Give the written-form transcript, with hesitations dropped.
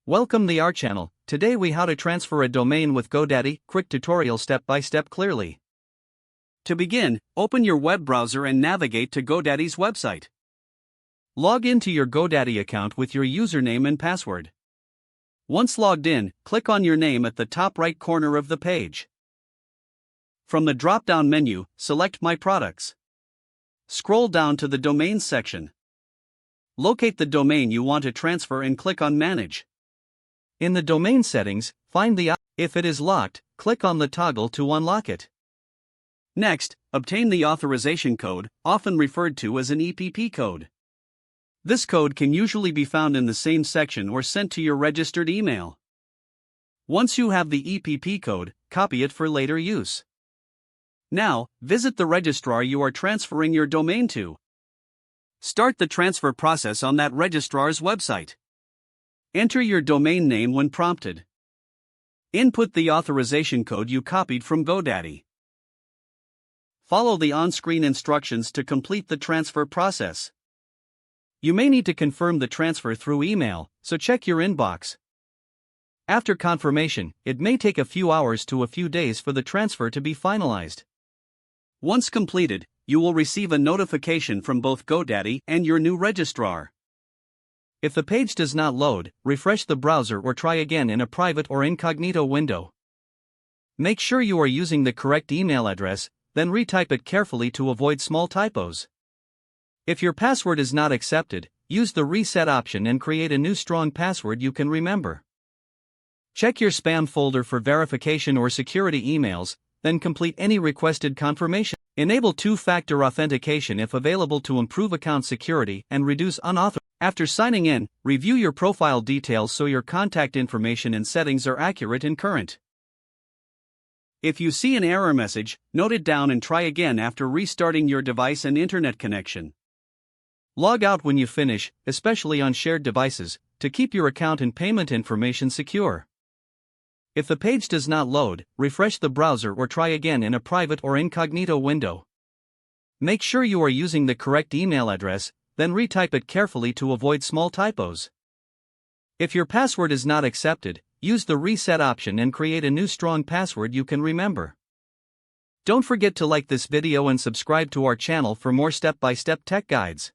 Welcome to our channel. Today we how to transfer a domain with GoDaddy, quick tutorial step by step clearly. To begin, open your web browser and navigate to GoDaddy's website. Log into your GoDaddy account with your username and password. Once logged in, click on your name at the top right corner of the page. From the drop-down menu, select My Products. Scroll down to the Domains section. Locate the domain you want to transfer and click on Manage. In the domain settings, find the option. If it is locked, click on the toggle to unlock it. Next, obtain the authorization code, often referred to as an EPP code. This code can usually be found in the same section or sent to your registered email. Once you have the EPP code, copy it for later use. Now, visit the registrar you are transferring your domain to. Start the transfer process on that registrar's website. Enter your domain name when prompted. Input the authorization code you copied from GoDaddy. Follow the on-screen instructions to complete the transfer process. You may need to confirm the transfer through email, so check your inbox. After confirmation, it may take a few hours to a few days for the transfer to be finalized. Once completed, you will receive a notification from both GoDaddy and your new registrar. If the page does not load, refresh the browser or try again in a private or incognito window. Make sure you are using the correct email address, then retype it carefully to avoid small typos. If your password is not accepted, use the reset option and create a new strong password you can remember. Check your spam folder for verification or security emails, then complete any requested confirmation. Enable two-factor authentication if available to improve account security and reduce unauthorized. After signing in, review your profile details so your contact information and settings are accurate and current. If you see an error message, note it down and try again after restarting your device and internet connection. Log out when you finish, especially on shared devices, to keep your account and payment information secure. If the page does not load, refresh the browser or try again in a private or incognito window. Make sure you are using the correct email address, then retype it carefully to avoid small typos. If your password is not accepted, use the reset option and create a new strong password you can remember. Don't forget to like this video and subscribe to our channel for more step-by-step tech guides.